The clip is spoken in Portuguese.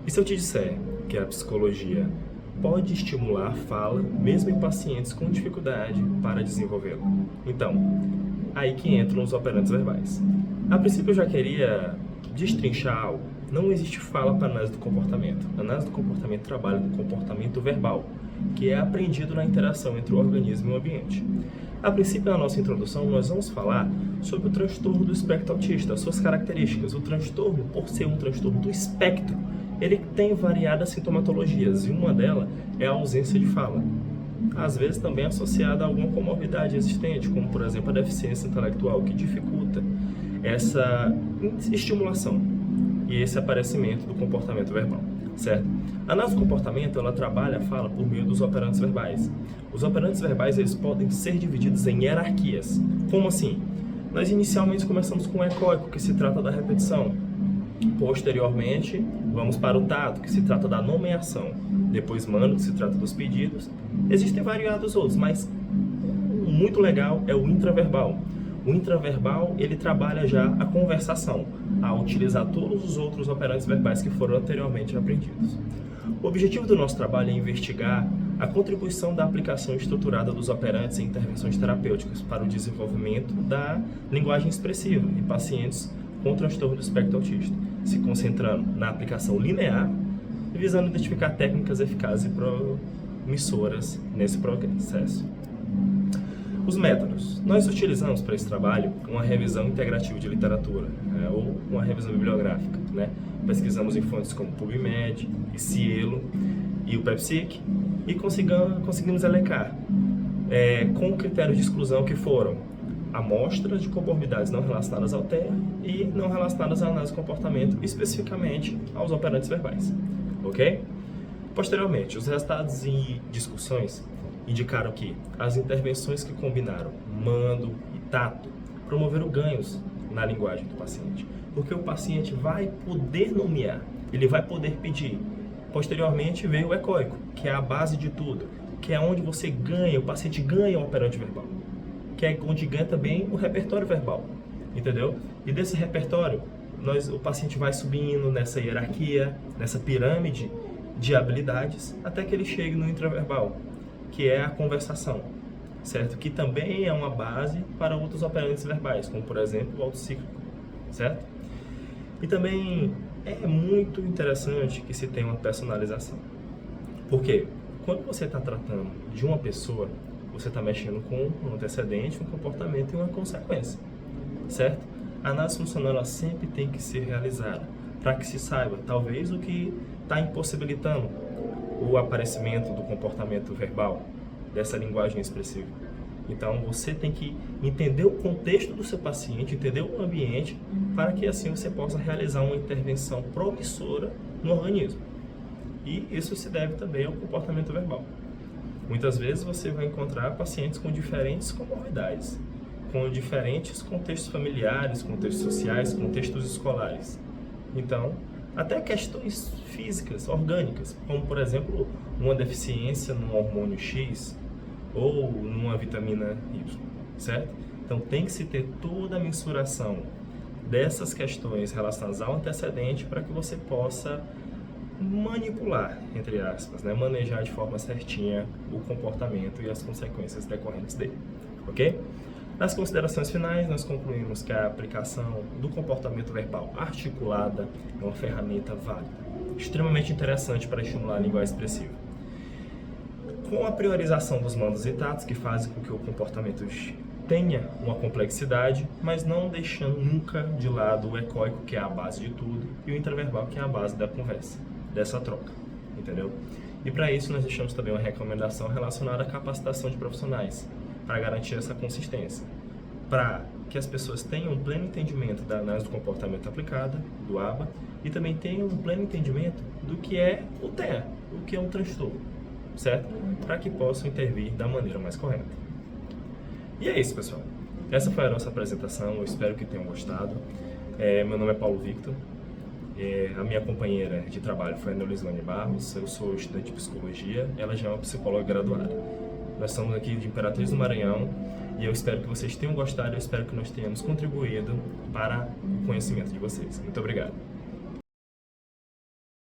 E se eu te disser que a psicologia pode estimular a fala, mesmo em pacientes com dificuldade para desenvolvê-la? Então, aí que entram os operantes verbais. A princípio eu já queria destrinchar algo. Não existe fala para análise do comportamento. A análise do comportamento trabalha com comportamento verbal, que é aprendido na interação entre o organismo e o ambiente. A princípio, na nossa introdução, nós vamos falar sobre o transtorno do espectro autista, as suas características. O transtorno, por ser um transtorno do espectro, ele tem variadas sintomatologias, e uma delas é a ausência de fala. Às vezes também associada a alguma comorbidade existente, como por exemplo a deficiência intelectual, que dificulta essa estimulação e esse aparecimento do comportamento verbal, certo? A análise do comportamento, ela trabalha a fala por meio dos operantes verbais. Os operantes verbais, eles podem ser divididos em hierarquias. Como assim? Nós inicialmente começamos com o ecoico, que se trata da repetição. Posteriormente, vamos para o tato, que se trata da nomeação. Depois, mano, que se trata dos pedidos. Existem variados outros, mas muito legal é o intraverbal. O intraverbal, ele trabalha já a conversação, a utilizar todos os outros operantes verbais que foram anteriormente aprendidos. O objetivo do nosso trabalho é investigar a contribuição da aplicação estruturada dos operantes em intervenções terapêuticas para o desenvolvimento da linguagem expressiva em pacientes com transtorno do espectro autista, se concentrando na aplicação linear, visando identificar técnicas eficazes e promissoras nesse processo. Os métodos. Nós utilizamos para esse trabalho uma revisão integrativa de literatura, ou uma revisão bibliográfica. Pesquisamos em fontes como PubMed, e Cielo e o PepSIC e conseguimos elencar com critérios de exclusão que foram amostras de comorbidades não relacionadas ao TEA e não relacionadas à análise do comportamento, especificamente aos operantes verbais. Ok? Posteriormente, os resultados e discussões indicaram que as intervenções que combinaram mando e tato promoveram ganhos na linguagem do paciente, porque o paciente vai poder nomear, ele vai poder pedir. Posteriormente veio o ecoico, que é a base de tudo, que é onde você ganha, o paciente ganha o operante verbal, que é onde ganha também o repertório verbal, entendeu? E desse repertório, o paciente vai subindo nessa hierarquia, nessa pirâmide de habilidades, até que ele chegue no intraverbal, que é a conversação, certo? Que também é uma base para outros operantes verbais, como por exemplo o autocíclico, certo? E também é muito interessante que se tenha uma personalização. Porque quando você está tratando de uma pessoa, você está mexendo com um antecedente, um comportamento e uma consequência, certo? A análise funcional ela sempre tem que ser realizada para que se saiba, talvez, o que está impossibilitando o aparecimento do comportamento verbal, dessa linguagem expressiva. Então, você tem que entender o contexto do seu paciente, entender o ambiente, para que assim você possa realizar uma intervenção promissora no organismo. E isso se deve também ao comportamento verbal. Muitas vezes você vai encontrar pacientes com diferentes comorbidades, com diferentes contextos familiares, contextos sociais, contextos escolares. Então, até questões físicas, orgânicas, como por exemplo, uma deficiência num hormônio X ou numa vitamina Y, certo? Então tem que se ter toda a mensuração dessas questões relacionadas ao antecedente para que você possa manipular, entre aspas, manejar de forma certinha o comportamento e as consequências decorrentes dele, ok? Nas considerações finais, nós concluímos que a aplicação do comportamento verbal articulada é uma ferramenta válida, extremamente interessante para estimular a linguagem expressiva. Com a priorização dos mandos e tatos, que fazem com que o comportamento tenha uma complexidade, mas não deixando nunca de lado o ecoico, que é a base de tudo, e o intraverbal, que é a base da conversa, dessa troca, entendeu? E para isso nós deixamos também uma recomendação relacionada à capacitação de profissionais, para garantir essa consistência, para que as pessoas tenham um pleno entendimento da análise do comportamento aplicada, do ABA, e também tenham um pleno entendimento do que é o TEA, o que é um transtorno, certo? Para que possam intervir da maneira mais correta. E é isso, pessoal. Essa foi a nossa apresentação, eu espero que tenham gostado. Meu nome é Paulo Victor, a minha companheira de trabalho foi a Neolislane Barros, eu sou estudante de psicologia, ela já é uma psicóloga graduada. Nós estamos aqui de Imperatriz do Maranhão e eu espero que vocês tenham gostado, eu espero que nós tenhamos contribuído para o conhecimento de vocês. Muito obrigado.